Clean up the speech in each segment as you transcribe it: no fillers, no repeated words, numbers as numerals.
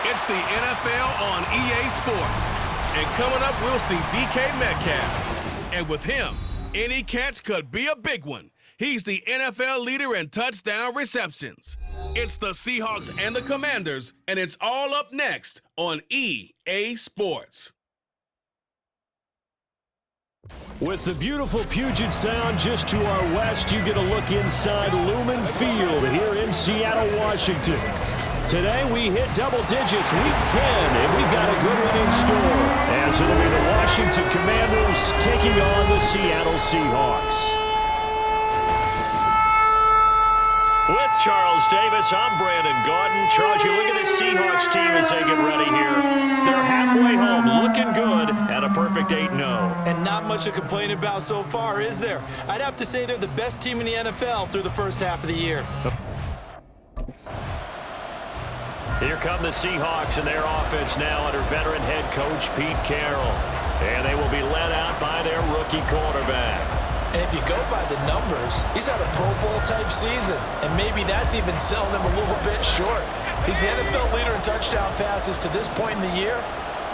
It's the NFL on EA Sports. And coming up, we'll see DK Metcalf. And with him, any catch could be a big one. He's the NFL leader in touchdown receptions. It's the Seahawks and the Commanders, and it's all up next on EA Sports. With the beautiful Puget Sound just to our west, you get a look inside Lumen Field here in Seattle, Washington. Today we hit double digits, week 10, and we've got a good one in store, as it'll be the Washington Commanders taking on the Seattle Seahawks. With Charles Davis, I'm Brandon Gaudin. Charles, you look at this Seahawks team as they get ready here. They're halfway home, looking good, at a perfect 8-0. And not much to complain about so far, is there? I'd have to say they're the best team in the NFL through the first half of the year. Here come the Seahawks and their offense now under veteran head coach Pete Carroll. And they will be led out by their rookie quarterback. And if you go by the numbers, he's had a Pro Bowl-type season. And maybe that's even selling him a little bit short. He's the NFL leader in touchdown passes to this point in the year.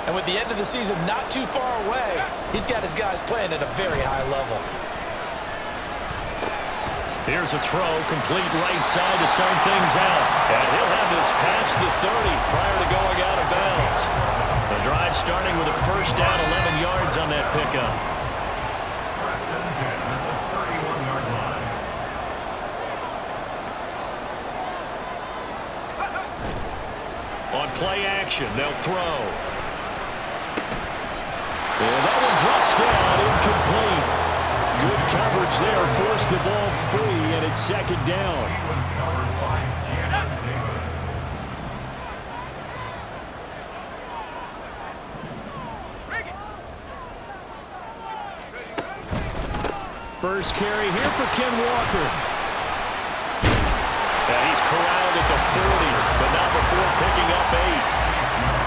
And with the end of the season not too far away, he's got his guys playing at a very high level. Here's a throw, complete right side to start things out. And he'll have this past the 30 prior to going out of bounds. The drive starting with a first down, 11 yards on that pickup. On play action, they'll throw. And that one drops down, incomplete. Good coverage there, forced the ball free, and it's second down. First carry here for Ken Walker. And he's corralled at the 30, but not before picking up 8.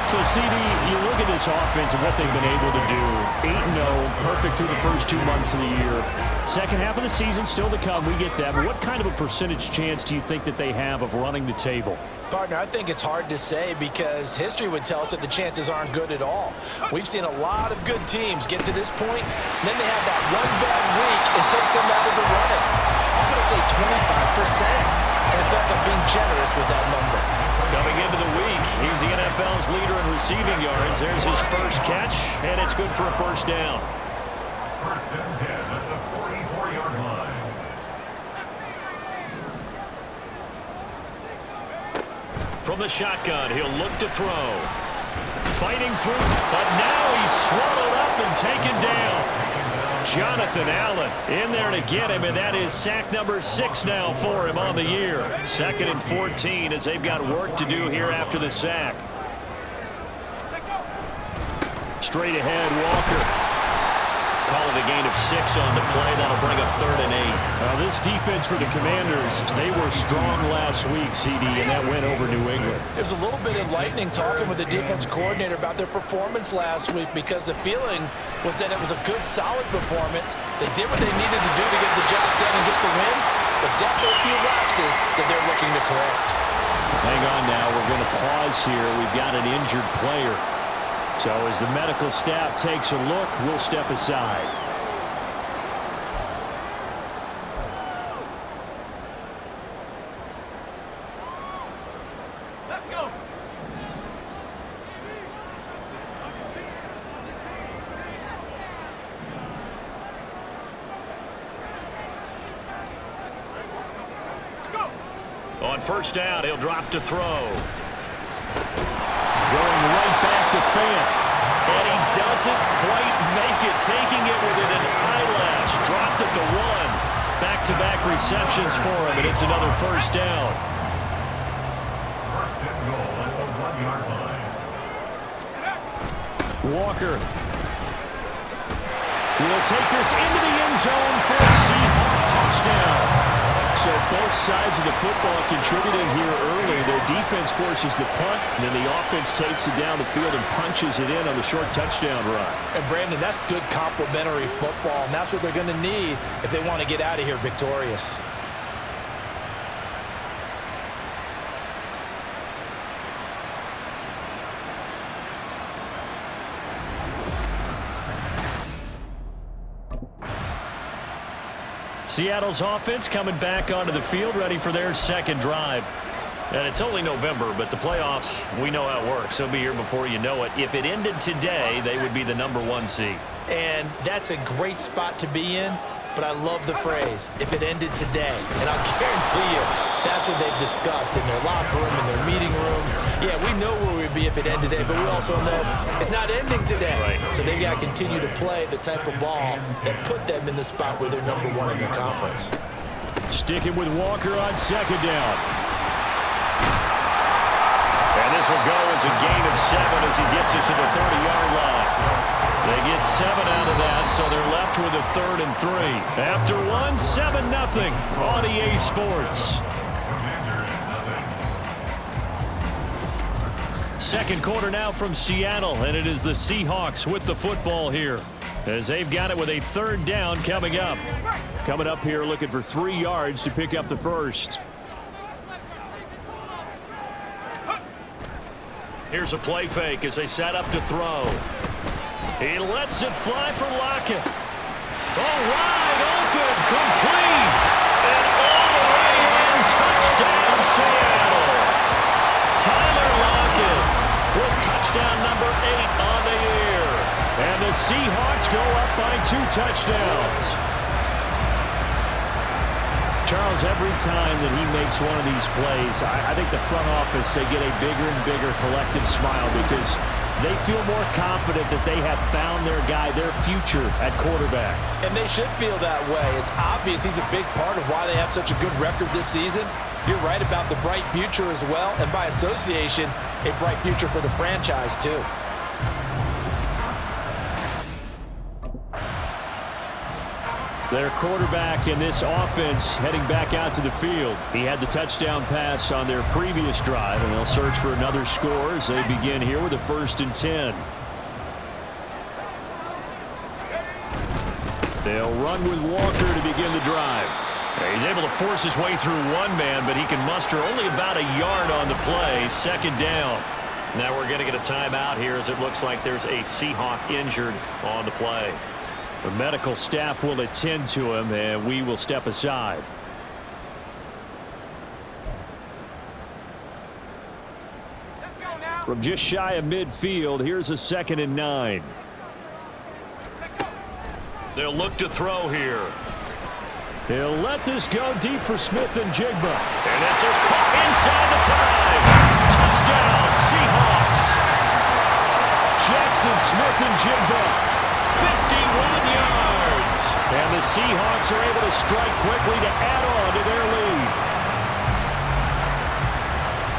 So, CD, you look at this offense and what they've been able to do. 8-0, perfect through the first 2 months of the year. Second half of the season still to come, we get that. But what kind of a percentage chance do you think that they have of running the table? Partner, I think it's hard to say because history would tell us that the chances aren't good at all. We've seen a lot of good teams get to this point, and then they have that one bad week and takes them out of the running. I'm going to say 25%, and I feel like I'm being generous with that number. Coming into the week, he's the NFL's leader in receiving yards. There's his first catch, and it's good for a first down. First and 10 at the 44-yard line. From the shotgun, he'll look to throw. Fighting through, but now he's swallowed up and taken down. Jonathan Allen in there to get him, and that is sack number 6 now for him on the year. 2nd and 14 as they've got work to do here after the sack. Straight ahead, Walker. Call it a gain of 6 on the play. That'll bring up 3rd and 8. This defense for the Commanders, they were strong last week, CD, and that went over New England. It was a little bit enlightening talking with the defense coordinator about their performance last week because the feeling was that it was a good, solid performance. They did what they needed to do to get the job done and get the win, but definitely a few lapses that they're looking to correct. Hang on now. We're going to pause here. We've got an injured player. So as the medical staff takes a look, we'll step aside. Let's go. On first down, he'll drop to throw. Going right back to Fant. And he doesn't quite make it, taking it within an eyelash. Dropped at the 1. Back-to-back receptions for him, and it's another first down. First and goal at the 1-yard line. Walker will take this into the end zone for a Seahawks touchdown. So So both sides of the football contributing here early. Their defense forces the punt, and then the offense takes it down the field and punches it in on the short touchdown run. And, Brandon, that's good complementary football, and that's what they're going to need if they want to get out of here victorious. Seattle's offense coming back onto the field, ready for their second drive. And it's only November, but the playoffs, we know how it works. They'll be here before you know it. If it ended today, they would be the #1 seed. And that's a great spot to be in, but I love the phrase, if it ended today. And I'll guarantee you, that's what they've discussed in their locker room, in their meeting rooms. Yeah, we know where we'd be if it ended today, but we also know it's not ending today. Right. So they've got to continue to play the type of ball that put them in the spot where they're #1 in their conference. Sticking with Walker on second down. And this will go as a gain of 7 as he gets it to the 30-yard line. They get 7 out of that, so they're left with a 3rd and 3. After one, 7-0 on EA Sports. Second quarter now from Seattle, and it is the Seahawks with the football here as they've got it with a 3rd down coming up. Coming up here looking for 3 yards to pick up the first. Here's a play fake as they set up to throw. He lets it fly for Lockett. Oh, wide open, complete, and all the way in, touchdown Seattle. Tyler Lockett with touchdown number 8 on the year. And the Seahawks go up by 2 touchdowns. Charles, every time that he makes one of these plays, I think the front office, they get a bigger and bigger collective smile because they feel more confident that they have found their guy, their future at quarterback. And they should feel that way. It's obvious he's a big part of why they have such a good record this season. You're right about the bright future as well, and by association, a bright future for the franchise too. Their quarterback in this offense heading back out to the field. He had the touchdown pass on their previous drive, and they'll search for another score as they begin here with a 1st and 10. They'll run with Walker to begin the drive. He's able to force his way through one man, but he can muster only about a yard on the play. 2nd down. Now we're going to get a timeout here as it looks like there's a Seahawk injured on the play. The medical staff will attend to him, and we will step aside. From just shy of midfield, here's a 2nd and 9. They'll look to throw here. He'll let this go deep for Smith and Jigba. And this is caught inside the 5. Touchdown, Seahawks. Jackson, Smith, and Jigba. 51 yards. And the Seahawks are able to strike quickly to add on to their lead.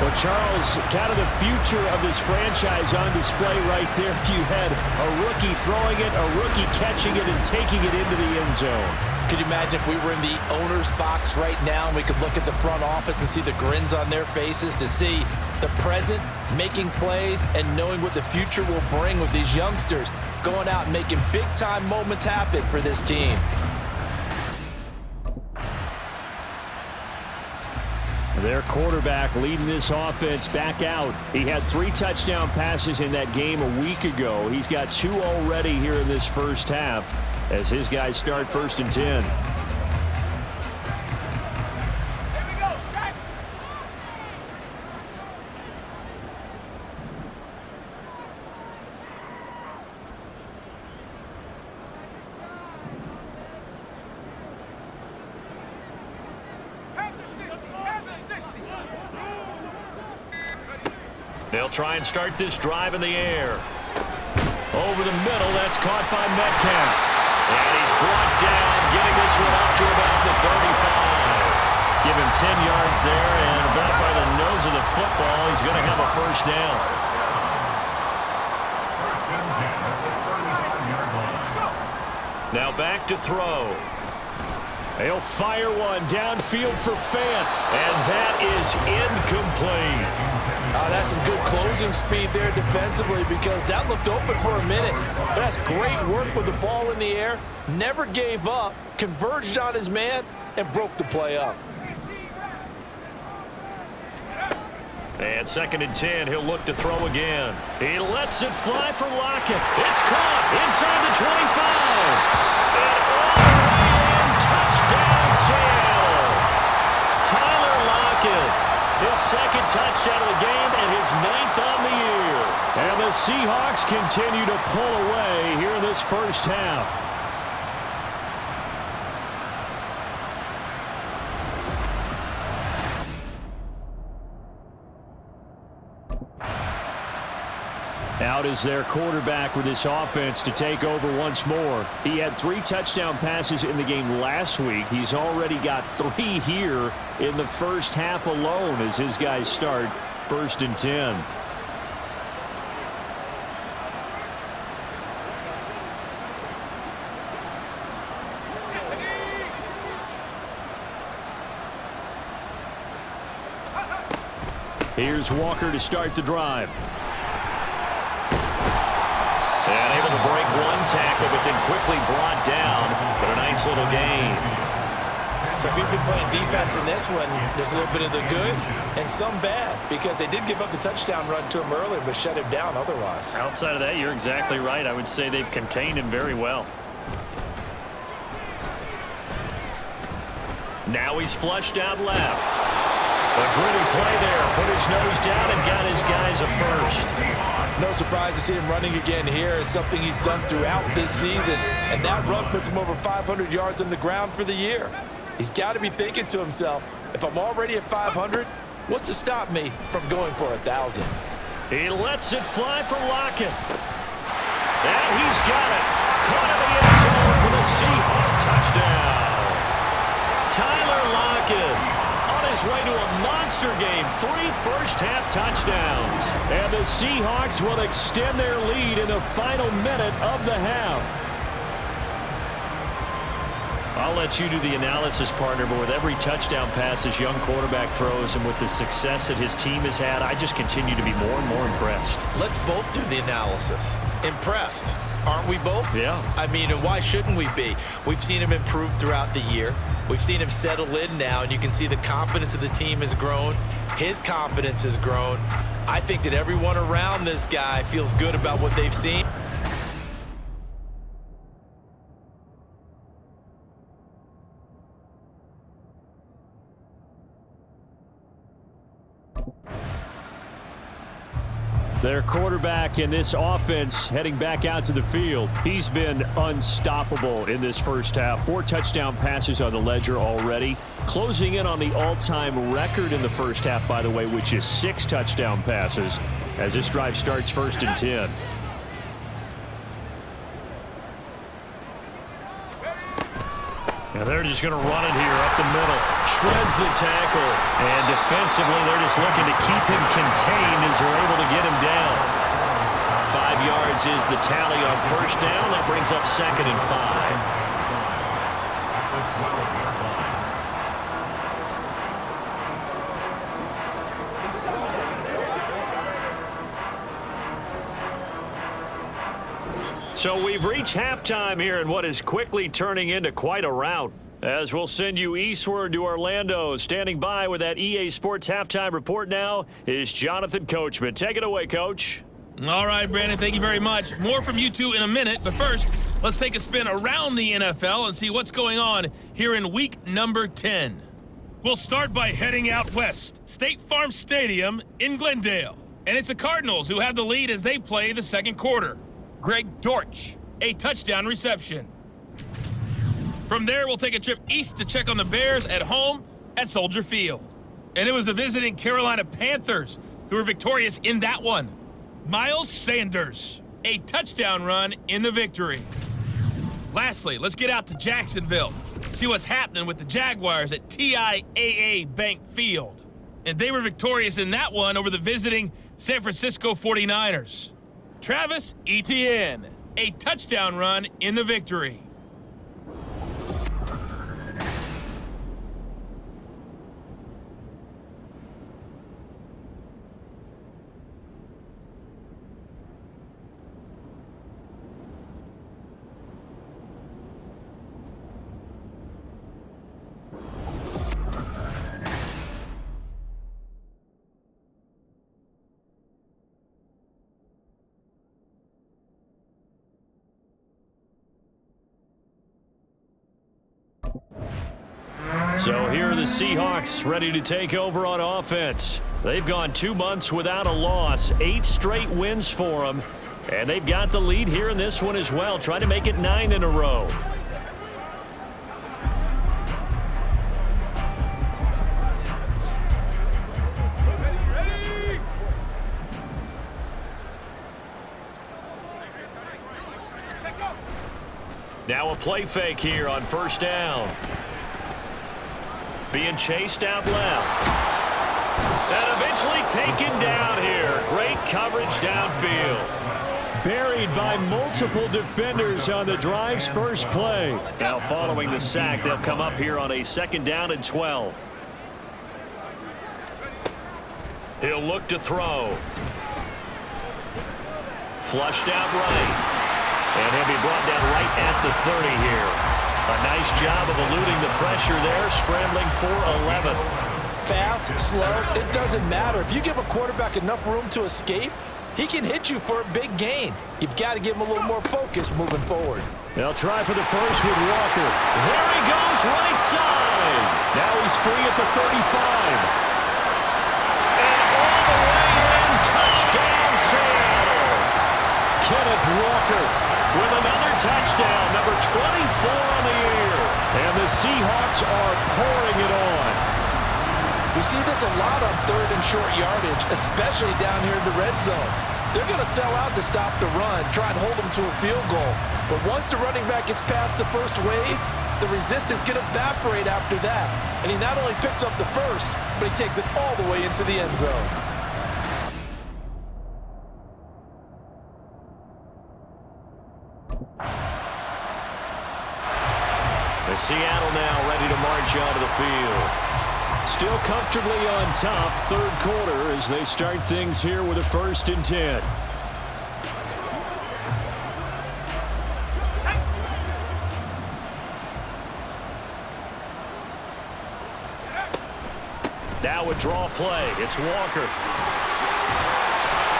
Well, Charles, kind of the future of this franchise on display right there. You had a rookie throwing it, a rookie catching it, and taking it into the end zone. Could you imagine if we were in the owner's box right now and we could look at the front office and see the grins on their faces, to see the present making plays and knowing what the future will bring with these youngsters going out and making big-time moments happen for this team. Their quarterback leading this offense back out. He had 3 touchdown passes in that game a week ago. He's got 2 already here in this first half as his guys start 1st and 10. They'll try and start this drive in the air. Over the middle, that's caught by Metcalf. And he's brought down, getting this one up to about the 35. Give him 10 yards there, and about by the nose of the football, he's going to have a 1st down. Now back to throw. They'll fire one downfield for Fant, and that is incomplete. That's some good closing speed there defensively because that looked open for a minute. But that's great work with the ball in the air. Never gave up, converged on his man, and broke the play up. And 2nd and 10, he'll look to throw again. He lets it fly for Lockett. It's caught inside the 25. And all the way in, touchdown Seattle. Tyler Lockett, his 2nd touchdown of the game and his 9th on the year. And the Seahawks continue to pull away here in this first half. Out is their quarterback with this offense to take over once more. He had 3 touchdown passes in the game last week. He's already got 3 here in the first half alone as his guys start 1st and 10. Here's Walker to start the drive. And able to break one tackle, but then quickly brought down. But a nice little gain. So if you've been playing defense in this one, there's a little bit of the good and some bad because they did give up the touchdown run to him earlier, but shut him down otherwise. Outside of that, you're exactly right. I would say they've contained him very well. Now he's flushed out left. A gritty play there. Put his nose down and got his guys a first. No surprise to see him running again here. It's something he's done throughout this season. And that run puts him over 500 yards on the ground for the year. He's got to be thinking to himself, if I'm already at 500, what's to stop me from going for 1,000? He lets it fly for Lockett. And he's got it. Caught in the end zone for the Seahawks touchdown. Tyler Lockett on his way to a monster game. 3 first-half touchdowns. And the Seahawks will extend their lead in the final minute of the half. I'll let you do the analysis, partner, but with every touchdown pass this young quarterback throws and with the success that his team has had, I just continue to be more and more impressed. Let's both do the analysis. Impressed. Aren't we both? Yeah. I mean, and why shouldn't we be? We've seen him improve throughout the year. We've seen him settle in now, and you can see the confidence of the team has grown. His confidence has grown. I think that everyone around this guy feels good about what they've seen. Their quarterback in this offense heading back out to the field. He's been unstoppable in this first half. 4 touchdown passes on the ledger already. Closing in on the all-time record in the first half, by the way, which is 6 touchdown passes as this drive starts 1st and 10. And they're just going to run it here up the middle. Shreds the tackle. And defensively, they're just looking to keep him contained as they're able to get him down. 5 yards is the tally on first down. That brings up 2nd and 5. So we've reached halftime here in what is quickly turning into quite a rout. As we'll send you eastward to Orlando. Standing by with that EA Sports halftime report now is Jonathan Coachman. Take it away, Coach. All right, Brandon, thank you very much. More from you two in a minute, but first, let's take a spin around the NFL and see what's going on here in week number 10. We'll start by heading out west, State Farm Stadium in Glendale. And it's the Cardinals who have the lead as they play the second quarter. Greg Dortch, a touchdown reception. From there, we'll take a trip east to check on the Bears at home at Soldier Field. And it was the visiting Carolina Panthers who were victorious in that one. Miles Sanders, a touchdown run in the victory. Lastly, let's get out to Jacksonville, see what's happening with the Jaguars at TIAA Bank Field. And they were victorious in that one over the visiting San Francisco 49ers. Travis Etienne, a touchdown run in the victory. So here are the Seahawks ready to take over on offense. They've gone 2 months without a loss, 8 straight wins for them, and they've got the lead here in this one as well, trying to make it 9 in a row. Now a play fake here on first down. Being chased out left. And eventually taken down here. Great coverage downfield. Buried by multiple defenders on the drive's first play. Now following the sack, they'll come up here on a 2nd down and 12. He'll look to throw. Flushed out right. And he'll be brought down right at the 30 here. A nice job of eluding the pressure there, scrambling for 11. Fast, slow, it doesn't matter. If you give a quarterback enough room to escape, he can hit you for a big gain. You've got to give him a little more focus moving forward. They'll try for the first with Walker. There he goes, right side. Now he's free at the 35. And all the way in, touchdown Seattle. Kenneth Walker with another touchdown, number 24 on the year. And the Seahawks are pouring it on. We see this a lot on 3rd and short yardage, especially down here in the red zone. They're going to sell out to stop the run, try and hold them to a field goal. But once the running back gets past the first wave, the resistance can evaporate after that. And he not only picks up the first, but he takes it all the way into the end zone. The Seattle now ready to march onto the field. Still comfortably on top, 3rd quarter as they start things here with a 1st and 10. Now a draw play. It's Walker.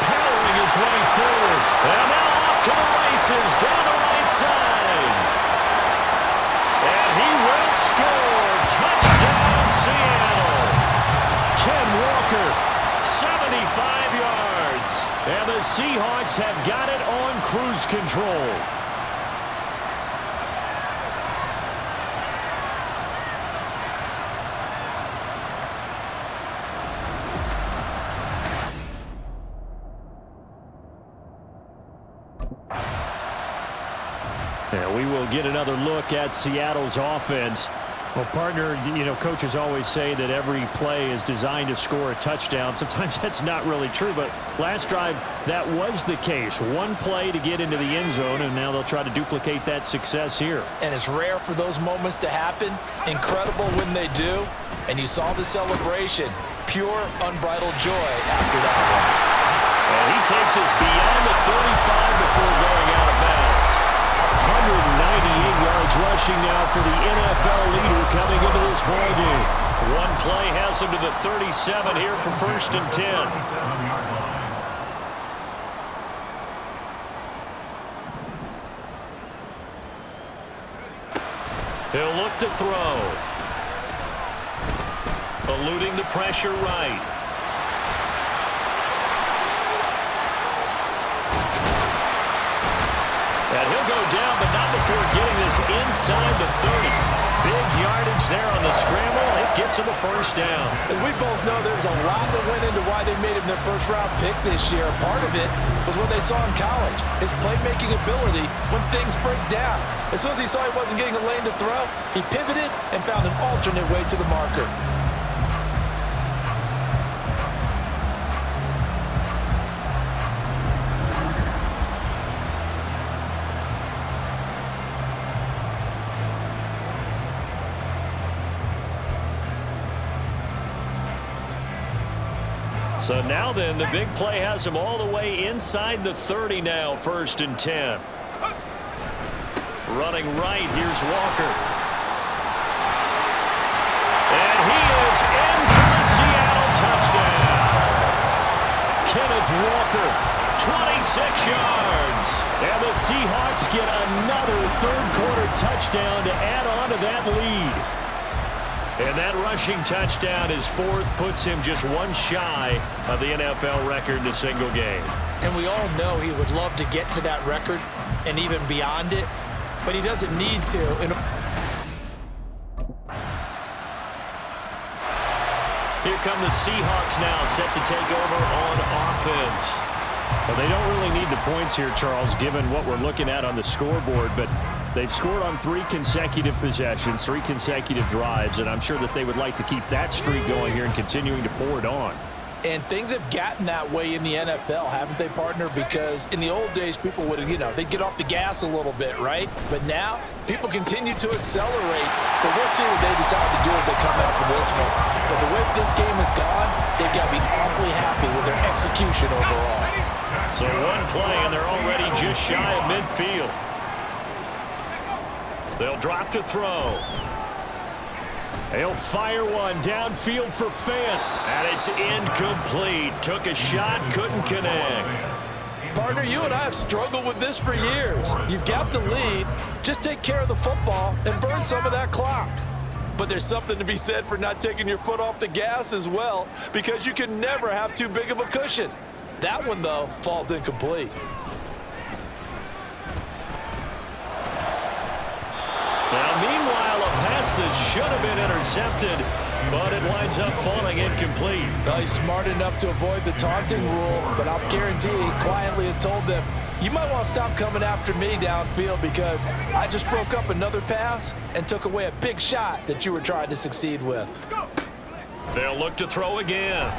Powering his way forward. And now off to the races down the right side. And he will score. Touchdown, Seattle. Ken Walker, 75 yards. And the Seahawks have got it on cruise control. And we will get another look at Seattle's offense. Well, partner, you know, coaches always say that every play is designed to score a touchdown. Sometimes that's not really true, but last drive, that was the case. One play to get into the end zone, and now they'll try to duplicate that success here. And it's rare for those moments to happen. Incredible when they do. And you saw the celebration. Pure, unbridled joy after that one. And he takes us beyond the 35 before going out of bounds. 198 yards rushing now for the NFL leader coming into this ball game. One play has him to the 37 here for 1st and 10. He'll look to throw. Eluding the pressure right. And he'll go down, but not before getting this inside the 30. Big yardage there on the scramble. It gets him a 1st down. As we both know, there's a lot that went into why they made him their 1st-round pick this year. Part of it was what they saw in college, his playmaking ability when things break down. As soon as he saw he wasn't getting a lane to throw, he pivoted and found an alternate way to the marker. So now then, the big play has him all the way inside the 30 now, 1st and 10. Running right, here's Walker. And he is in for the Seattle touchdown. Kenneth Walker, 26 yards. And the Seahawks get another 3rd quarter touchdown to add on to that lead. And that rushing touchdown, his fourth, puts him just one shy of the NFL record in a single game. And we all know he would love to get to that record and even beyond it, but he doesn't need to. Here come the Seahawks now, set to take over on offense. Well, they don't really need the points here, Charles, given what we're looking at on the scoreboard, but they've scored on 3 consecutive possessions, 3 consecutive drives, and I'm sure that they would like to keep that streak going here and continuing to pour it on. And things have gotten that way in the NFL, haven't they, partner? Because in the old days, people would, they'd get off the gas a little bit, right? But now, people continue to accelerate. But we'll see what they decide to do as they come out for this one. But the way this game has gone, they've got to be awfully happy with their execution overall. So one play, and they're already just shy of midfield. They'll drop to throw. He'll fire one downfield for Fant, and it's incomplete. Took a shot, couldn't connect. Partner, you and I have struggled with this for years. You've got the lead. Just take care of the football and burn some of that clock. But there's something to be said for not taking your foot off the gas as well, because you can never have too big of a cushion. That one, though, falls incomplete. Now, meanwhile, a pass that should have been intercepted, but it winds up falling incomplete. Well, he's smart enough to avoid the taunting rule, but I'll guarantee he quietly has told them, you might want to stop coming after me downfield because I just broke up another pass and took away a big shot that you were trying to succeed with. They'll look to throw again.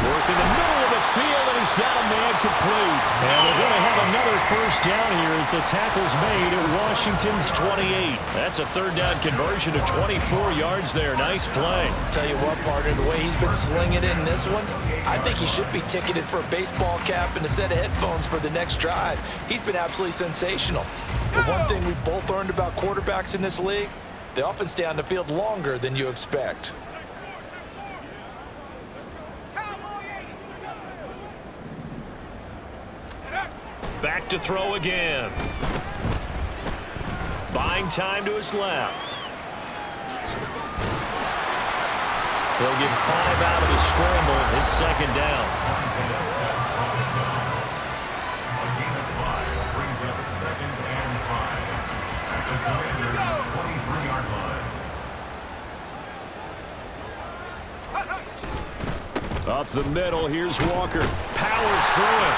Work in the middle of the field, and he's got a man complete. And they're going to have another first down here as the tackle's made at Washington's 28. That's a third down conversion of 24 yards there. Nice play. Tell you what, partner, the way he's been slinging it in this one, I think he should be ticketed for a baseball cap and a set of headphones for the next drive. He's been absolutely sensational. But one thing we've both learned about quarterbacks in this league, they often stay on the field longer than you expect. Back to throw again. Buying time to his left. He'll get 5 out of the scramble. It's second down. A gain of 5 brings up 2nd and 5 at the Commanders' 23-yard line. Up the middle, here's Walker. Powers through it.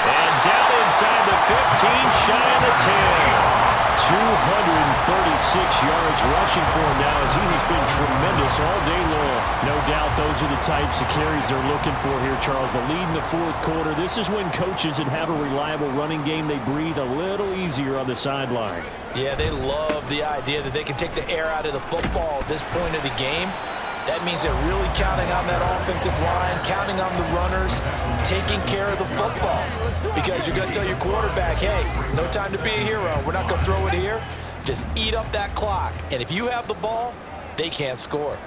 And down inside the 15, shy of the 10. 236 yards rushing for him now as he has been tremendous all day long. No doubt those are the types of carries they're looking for here, Charles. The lead in the fourth quarter. This is when coaches that have a reliable running game, they breathe a little easier on the sideline. Yeah, they love the idea that they can take the air out of the football at this point of the game. That means they're really counting on that offensive line, counting on the runners, taking care of the football. Because you're going to tell your quarterback, hey, no time to be a hero. We're not going to throw it here. Just eat up that clock. And if you have the ball, they can't score.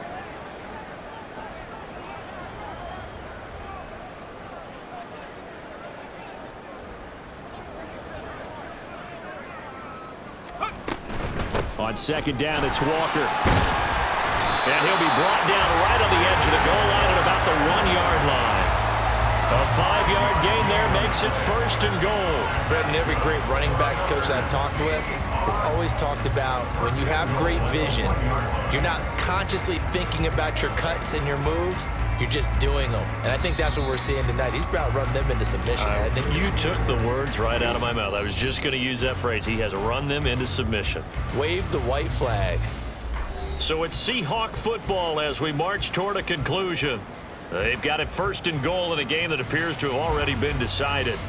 On second down, it's Walker. And he'll be brought down right on the edge of the goal line at about the 1-yard line. A 5-yard gain there makes it first and goal. Brendan, every great running backs coach I've talked with has always talked about when you have great vision, you're not consciously thinking about your cuts and your moves. You're just doing them. And I think that's what we're seeing tonight. He's about to run them into submission. You took the words right out of my mouth. I was just going to use that phrase. He has run them into submission. Wave the white flag. So it's Seahawk football as we march toward a conclusion. They've got it first and goal in a game that appears to have already been decided.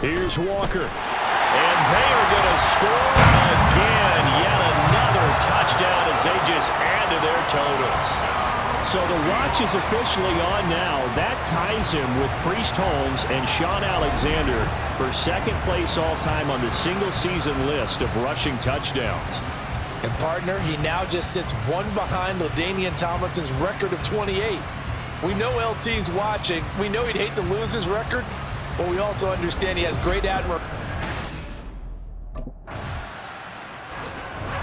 Here's Walker. And they are going to score again. Yet another touchdown as they just add to their totals. So the watch is officially on now. That ties him with Priest Holmes and Sean Alexander for second place all-time on the single-season list of rushing touchdowns. And partner, he now just sits one behind LaDainian Tomlinson's record of 28. We know LT's watching. We know he'd hate to lose his record, but we also understand he has great admiration.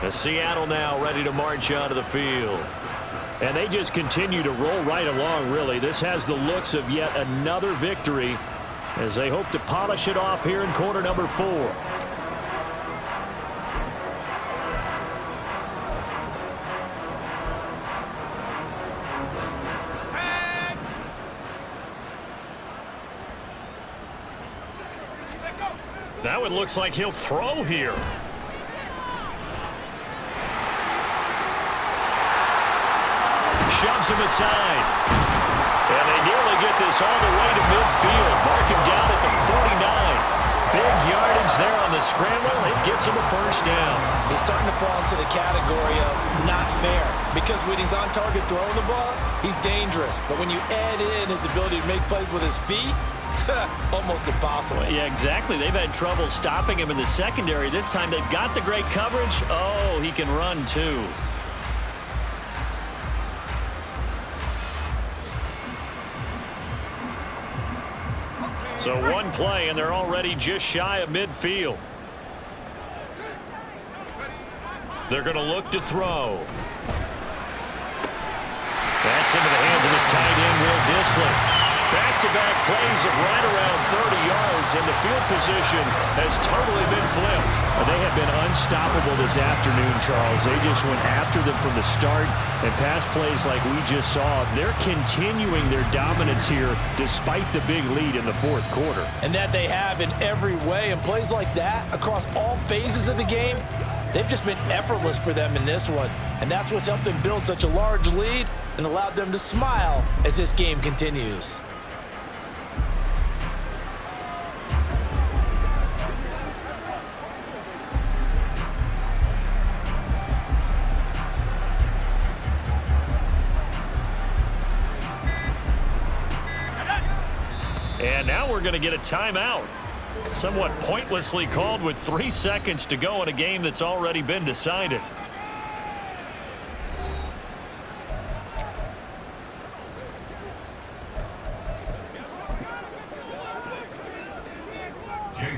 The Seattle now ready to march onto the field. And they just continue to roll right along, really. This has the looks of yet another victory as they hope to polish it off here in quarter number 4. Now it looks like he'll throw here. Shoves him aside. And they nearly get this all the way to midfield. Mark him down at the 49. Big yardage there on the scramble. It gets him a first down. He's starting to fall into the category of not fair, because when he's on target throwing the ball, he's dangerous. But when you add in his ability to make plays with his feet, almost impossible. Yeah, exactly. They've had trouble stopping him in the secondary. This time they've got the great coverage. Oh, he can run too. So one play, and they're already just shy of midfield. They're going to look to throw. That's into the hands of his tight end, Will Dissly. Back-to-back plays of right around 30 yards, and the field position has totally been flipped. They have been unstoppable this afternoon, Charles. They just went after them from the start, and pass plays like we just saw. They're continuing their dominance here despite the big lead in the fourth quarter. And that they have in every way, and plays like that across all phases of the game, they've just been effortless for them in this one. And that's what's helped them build such a large lead and allowed them to smile as this game continues. And now we're going to get a timeout. Somewhat pointlessly called with 3 seconds to go in a game that's already been decided.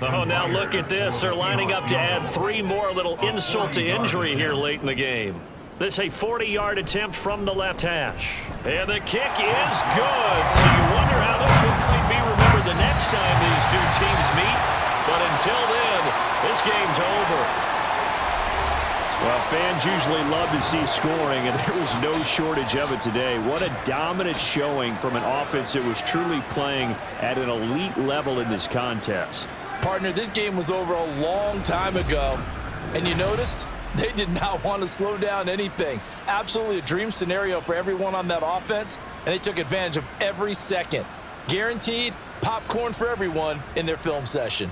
Oh, now look at this. They're lining up to add 3 more, a little insult to injury here late in the game. This a 40-yard attempt from the left hash. And the kick is good. So you wonder how this one might be remembered the next time these two teams meet. But until then, this game's over. Well, fans usually love to see scoring, and there was no shortage of it today. What a dominant showing from an offense that was truly playing at an elite level in this contest. Partner, this game was over a long time ago. And you noticed? They did not want to slow down anything. Absolutely a dream scenario for everyone on that offense, and they took advantage of every second. Guaranteed popcorn for everyone in their film session.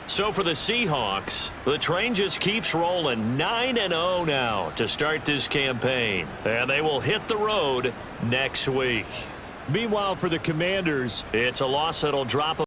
So for the Seahawks, the train just keeps rolling. 9-0 now to start this campaign. And they will hit the road next week. Meanwhile, for the Commanders, it's a loss that'll drop